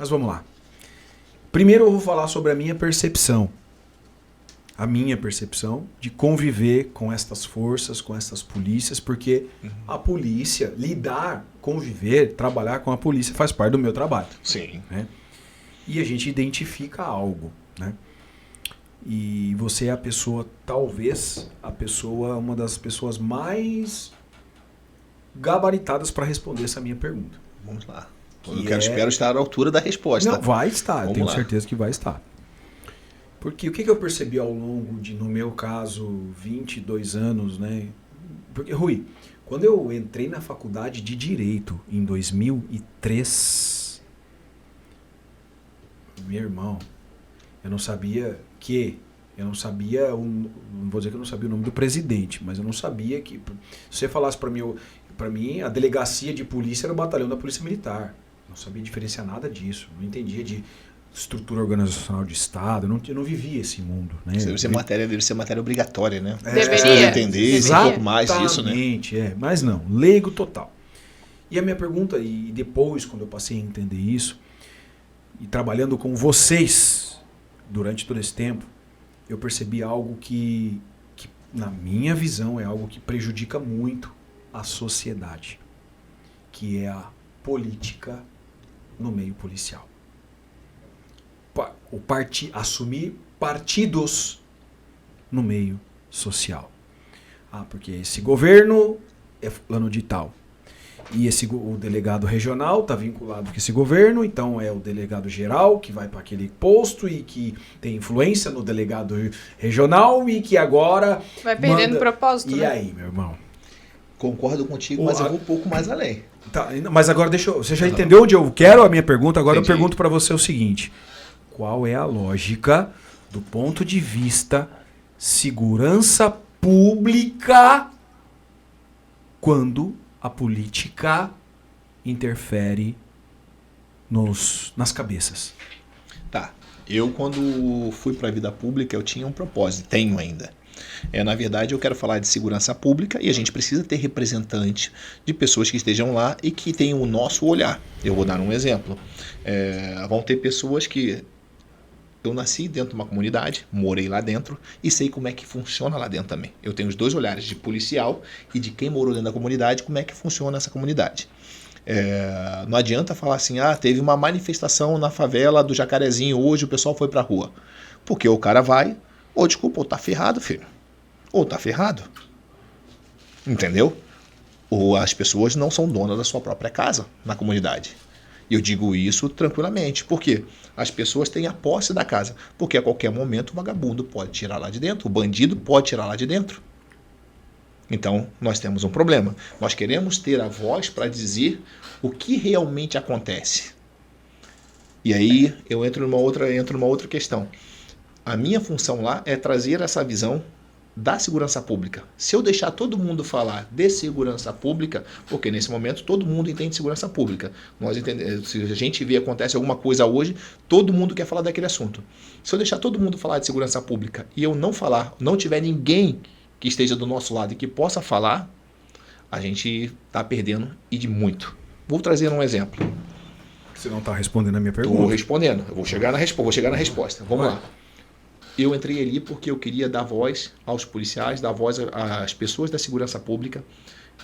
Mas vamos lá. Primeiro eu vou falar sobre a minha percepção. A minha percepção de conviver com estas forças, com estas polícias, porque a polícia, lidar, conviver, trabalhar com a polícia faz parte do meu trabalho. Sim. Né? E a gente identifica algo, né? E você é a pessoa, talvez, uma das pessoas mais gabaritadas para responder essa minha pergunta. Vamos lá. Espero estar à altura da resposta. Não, vai estar, Vamos tenho lá. certeza que vai estar. Porque o que eu percebi ao longo de, no meu caso, 22 anos, né? Porque, Rui, quando eu entrei na faculdade de Direito em 2003, meu irmão, eu não sabia, não vou dizer que eu não sabia o nome do presidente, mas eu não sabia que, se você falasse para mim, a delegacia de polícia era o batalhão da Polícia Militar. Não sabia diferenciar nada disso, não entendia de estrutura organizacional de Estado, eu não vivia esse mundo. Né? Deve ser matéria obrigatória, né? Deveria. Entender um pouco mais isso, né? Exatamente, mas não, leigo total. E a minha pergunta, e depois, quando eu passei a entender isso, e trabalhando com vocês durante todo esse tempo, eu percebi algo que, na minha visão, é algo que prejudica muito a sociedade, que é a política no meio policial. Assumir partidos no meio social. Porque esse governo é fulano de tal. E o delegado regional está vinculado com esse governo, então é o delegado geral que vai para aquele posto e que tem influência no delegado regional e que agora vai perdendo propósito. E né? aí, meu irmão? Concordo contigo, mas eu vou um pouco mais além. Tá, mas agora você já entendeu onde eu quero a minha pergunta? Agora eu pergunto para você o seguinte: qual é a lógica do ponto de vista segurança pública quando a política interfere nas cabeças? Tá. Eu, quando fui para a vida pública, eu tinha um propósito, tenho ainda. Na verdade, eu quero falar de segurança pública e a gente precisa ter representantes de pessoas que estejam lá e que tenham o nosso olhar. Eu vou dar um exemplo. Vão ter pessoas que... Eu nasci dentro de uma comunidade, morei lá dentro e sei como é que funciona lá dentro também. Eu tenho os dois olhares, de policial e de quem morou dentro da comunidade, como é que funciona essa comunidade. Não adianta falar assim, teve uma manifestação na favela do Jacarezinho, hoje o pessoal foi pra rua. Porque o cara vai, desculpa, tá ferrado, filho. Ou tá ferrado. Entendeu? Ou as pessoas não são donas da sua própria casa na comunidade. E eu digo isso tranquilamente. Por quê? As pessoas têm a posse da casa. Porque a qualquer momento o vagabundo pode tirar lá de dentro, o bandido pode tirar lá de dentro. Então, nós temos um problema. Nós queremos ter a voz para dizer o que realmente acontece. E aí eu entro numa outra questão. A minha função lá é trazer essa visão da segurança pública. Se eu deixar todo mundo falar de segurança pública, porque nesse momento todo mundo entende segurança pública. Se a gente vê acontece alguma coisa hoje, todo mundo quer falar daquele assunto. Se eu deixar todo mundo falar de segurança pública e eu não falar, não tiver ninguém que esteja do nosso lado e que possa falar, a gente está perdendo e de muito. Vou trazer um exemplo. Você não está respondendo a minha pergunta? Estou respondendo. Eu vou chegar na resposta. Vamos lá. Eu entrei ali porque eu queria dar voz aos policiais, dar voz às pessoas da segurança pública.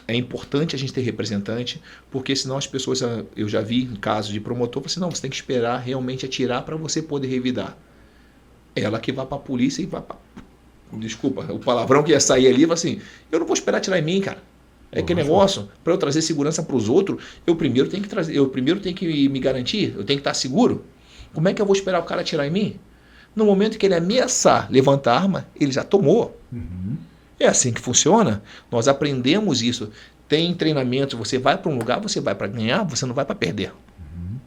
É importante a gente ter representante, porque senão as pessoas... Eu já vi em caso de promotor, assim, não, você tem que esperar realmente atirar para você poder revidar. Ela que vai para a polícia e vai para... Desculpa, o palavrão que ia sair ali, assim, eu não vou esperar atirar em mim, cara. É que negócio, para eu trazer segurança para os outros, eu primeiro tenho que me garantir, eu tenho que estar seguro. Como é que eu vou esperar o cara atirar em mim? No momento que ele ameaçar levantar a arma, ele já tomou. Uhum. É assim que funciona. Nós aprendemos isso. Tem treinamento, você vai para um lugar, você vai para ganhar, você não vai para perder. Uhum.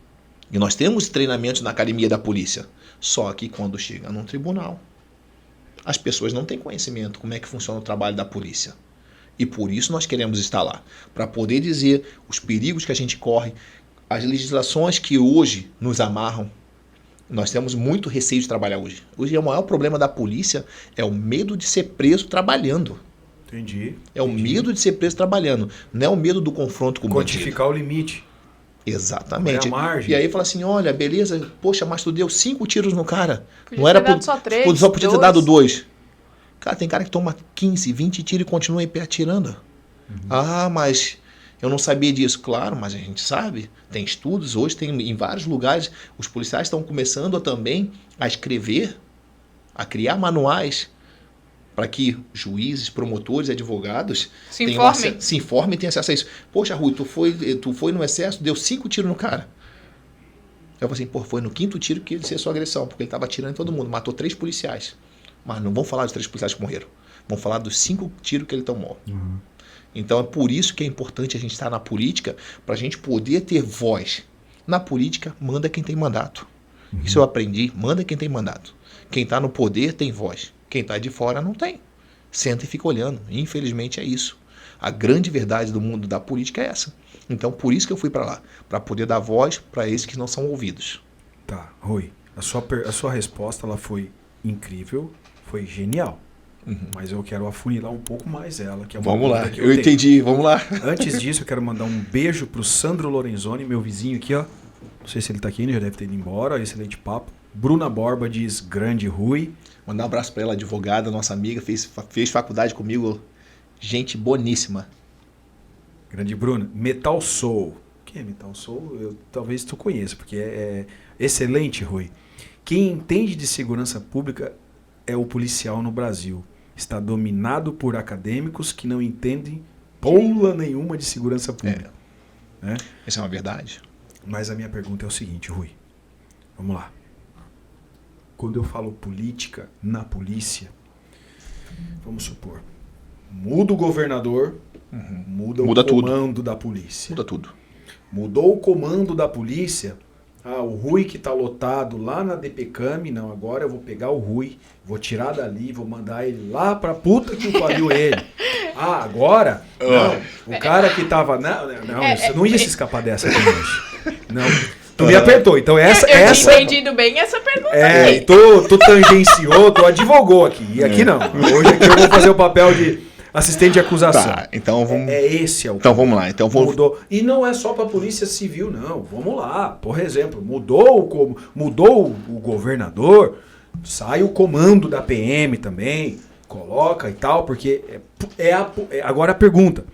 E nós temos treinamentos na academia da polícia. Só que quando chega num tribunal, as pessoas não têm conhecimento como é que funciona o trabalho da polícia. E por isso nós queremos estar lá. Para poder dizer os perigos que a gente corre, as legislações que hoje nos amarram. Nós temos muito receio de trabalhar hoje. Hoje o maior problema da polícia é o medo de ser preso trabalhando. Entendi. É o medo de ser preso trabalhando. Não é o medo do confronto com o bandido. Quantificar o limite. Exatamente. Qual é a margem? E aí fala assim, olha, beleza, poxa, mas tu deu 5 tiros no cara. Podia Não era ter dado só 3, só podia ter 2. dado 2. Cara, tem cara que toma 15, 20 tiros e continua em pé atirando. Ah, mas eu não sabia disso. Claro, mas a gente sabe. Tem estudos, hoje tem em vários lugares, os policiais estão começando também a escrever, a criar manuais para que juízes, promotores, advogados Se tenham informem. se informem e tenham acesso a isso. Poxa, Rui, tu foi no excesso, deu 5 tiros no cara. Eu falei assim, pô, foi no 5º tiro que ele cessou a agressão, porque ele estava atirando em todo mundo, matou 3 policiais. Mas não vamos falar dos 3 policiais que morreram. Vamos falar dos 5 tiros que ele tomou. Então é por isso que é importante a gente estar na política, para a gente poder ter voz. Na política, manda quem tem mandato. Isso eu aprendi, manda quem tem mandato. Quem está no poder tem voz. Quem está de fora não tem. Senta e fica olhando. Infelizmente é isso. A grande verdade do mundo da política é essa. Então por isso que eu fui para lá, para poder dar voz para esses que não são ouvidos. Tá, Rui, a sua resposta ela foi incrível, foi genial. Mas eu quero afunilar um pouco mais ela. Que é uma Vamos lá, dúvida que eu tenho. entendi, vamos lá. Antes disso, eu quero mandar um beijo pro Sandro Lorenzoni, meu vizinho aqui, ó. Não sei se ele tá aqui, ele já deve ter ido embora. Excelente papo. Bruna Borba diz, grande Rui. Mandar um abraço para ela, advogada, nossa amiga, fez faculdade comigo, gente boníssima. Grande Bruna. Metal Soul. O que é Metal Soul? Talvez tu conheça, porque é excelente, Rui. Quem entende de segurança pública é o policial no Brasil. Está dominado por acadêmicos que não entendem porra nenhuma de segurança pública. Né? Essa é uma verdade. Mas a minha pergunta é o seguinte, Rui. Vamos lá. Quando eu falo política na polícia, vamos supor, muda o governador, muda o comando da polícia. Muda tudo. Mudou o comando da polícia. O Rui que tá lotado lá na DPCAM, não, agora eu vou pegar o Rui, vou tirar dali, vou mandar ele lá pra puta que pariu ele. Agora, não, o cara que tava... Não, não ia se escapar dessa aqui hoje. Não, tu me apertou, então essa... Eu tinha entendido bem essa pergunta aí. Tu tangenciou, tu advogou aqui, e aqui não. Hoje aqui eu vou fazer o papel de... assistente de acusação. Tá, então vamos... Esse é o... Então vamos lá. Então Mudou. E não é só para a polícia civil, não. Vamos lá. Por exemplo, mudou o governador, sai o comando da PM também, coloca e tal, porque agora a pergunta.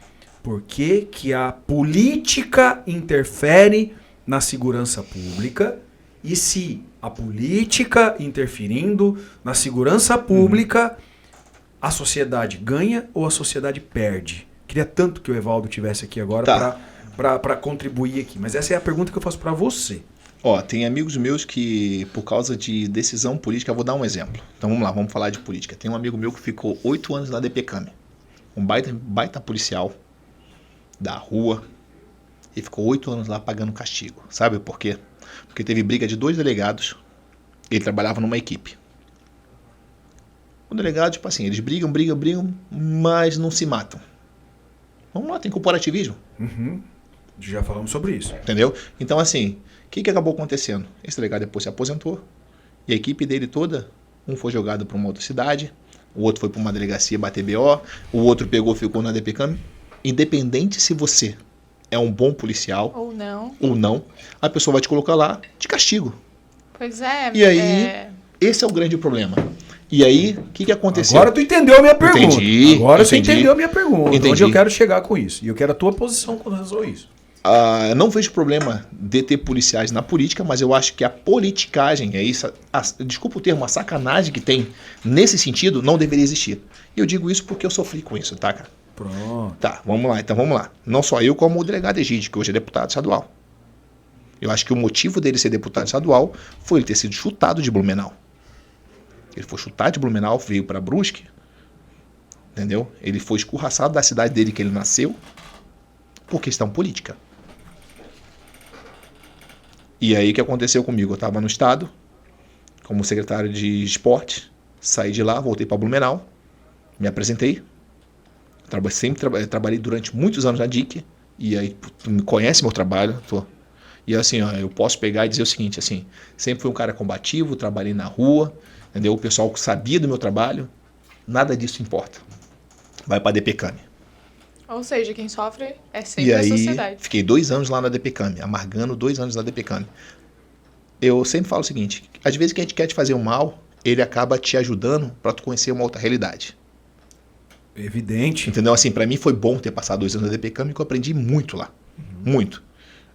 Por que que a política interfere na segurança pública? E se a política interferindo na segurança pública... a sociedade ganha ou a sociedade perde? Queria tanto que o Evaldo tivesse aqui agora para contribuir aqui. Mas essa é a pergunta que eu faço para você. Tem amigos meus que, por causa de decisão política, eu vou dar um exemplo. Então vamos lá, vamos falar de política. Tem um amigo meu que ficou 8 anos na DPCAM. Um baita policial da rua. E ficou 8 anos lá pagando castigo. Sabe por quê? Porque teve briga de 2 delegados. Ele trabalhava numa equipe. O delegado, tipo assim, eles brigam, mas não se matam. Vamos lá, tem corporativismo. Já falamos sobre isso. Entendeu? Então, assim, o que acabou acontecendo? Esse delegado depois se aposentou e a equipe dele toda, um foi jogado para uma outra cidade, o outro foi para uma delegacia bater BO, o outro ficou na DPCAM. Independente se você é um bom policial ou não, a pessoa vai te colocar lá de castigo. Pois é. E aí, esse é o grande problema. E aí, o que aconteceu? Agora tu entendeu a minha pergunta. Entendi. Você entendeu a minha pergunta. Entendi. Onde eu quero chegar com isso. E eu quero a tua posição com relação a isso. Não vejo problema de ter policiais na política, mas eu acho que a politicagem, desculpa o termo, a sacanagem que tem nesse sentido, não deveria existir. E eu digo isso porque eu sofri com isso, tá, cara? Pronto. Tá, vamos lá. Não só eu, como o delegado Egídio, que hoje é deputado estadual. Eu acho que o motivo dele ser deputado estadual foi ele ter sido chutado de Blumenau. Ele foi chutado de Blumenau, veio para Brusque, entendeu? Ele foi escorraçado da cidade dele que ele nasceu por questão política. E aí o que aconteceu comigo? Eu estava no estado, como secretário de esporte, saí de lá, voltei para Blumenau, me apresentei, trabalhei durante muitos anos na DIC, e aí tu me conhece meu trabalho, e assim, eu posso pegar e dizer o seguinte, assim, sempre fui um cara combativo, trabalhei na rua, entendeu? O pessoal que sabia do meu trabalho, nada disso importa. Vai para a DPCAM. Ou seja, quem sofre é E sempre a aí, sociedade. fiquei 2 anos lá na DPCAM, amargando 2 anos na DPCAM. Eu sempre falo o seguinte, às vezes quem quer te fazer o mal, ele acaba te ajudando para tu conhecer uma outra realidade. Evidente. Entendeu? Assim, para mim foi bom ter passado 2 anos na DPCAM, que eu aprendi muito lá. Muito.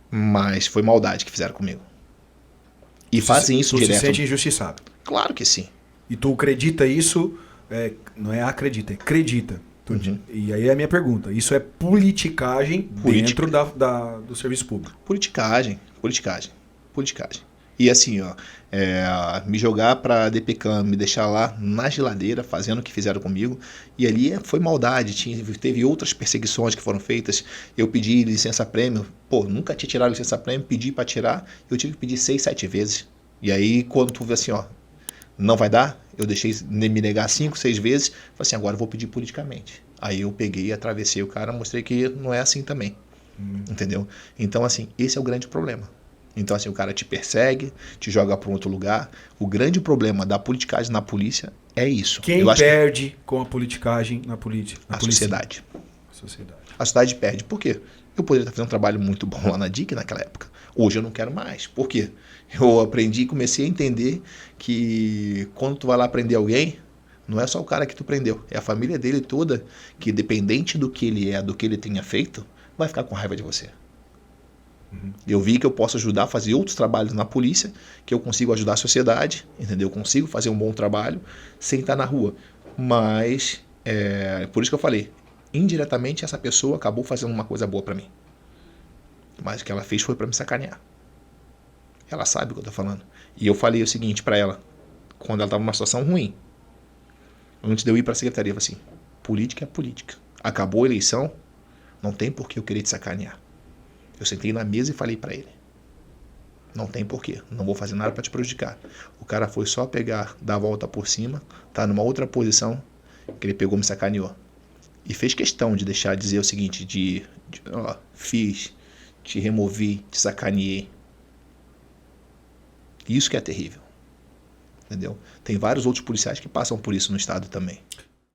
Mas foi maldade que fizeram comigo. E fazem isso tu direto. se sente injustiçado. Claro que sim. E tu acredita isso, não é acredita, é acredita. Uhum. E aí é a minha pergunta, isso é politicagem dentro do serviço público? Politicagem. E assim, ó, me jogar pra DPCAM, me deixar lá na geladeira, fazendo o que fizeram comigo, e ali foi maldade, teve outras perseguições que foram feitas, eu pedi licença-prêmio, nunca tinha tirado licença-prêmio, pedi pra tirar, eu tive que pedir 6, 7 vezes. E aí, quando tu vê assim, ó, não vai dar, eu deixei me negar 5, 6 vezes, falei assim, agora eu vou pedir politicamente. Aí eu peguei, atravessei o cara, mostrei que não é assim também, entendeu? Então, assim, esse é o grande problema. Então, assim, o cara te persegue, te joga para um outro lugar. O grande problema da politicagem na polícia é isso. Quem perde com a politicagem na polícia? A sociedade. A sociedade. A sociedade perde. Por quê? Eu poderia estar fazendo um trabalho muito bom lá na DIC naquela época. Hoje eu não quero mais. Por quê? Eu aprendi e comecei a entender que quando tu vai lá prender alguém, não é só o cara que tu prendeu, é a família dele toda, que dependente do que ele é, do que ele tenha feito, vai ficar com raiva de você. Eu vi que eu posso ajudar a fazer outros trabalhos na polícia, que eu consigo ajudar a sociedade, entendeu? Eu consigo fazer um bom trabalho sem estar na rua. Mas, por isso que eu falei, indiretamente essa pessoa acabou fazendo uma coisa boa pra mim. Mas o que ela fez foi pra me sacanear. Ela sabe o que eu tô falando. E eu falei o seguinte pra ela, quando ela tava numa situação ruim, antes de eu ir pra secretaria, eu falei assim, política é política. Acabou a eleição, não tem por que eu querer te sacanear. Eu sentei na mesa e falei pra ele, não tem porquê, não vou fazer nada pra te prejudicar. O cara foi só pegar, dar a volta por cima, tá numa outra posição, que ele pegou, me sacaneou. E fez questão de deixar dizer o seguinte, fiz, te removi, te sacaneei. Isso que é terrível. Entendeu? Tem vários outros policiais que passam por isso no estado também.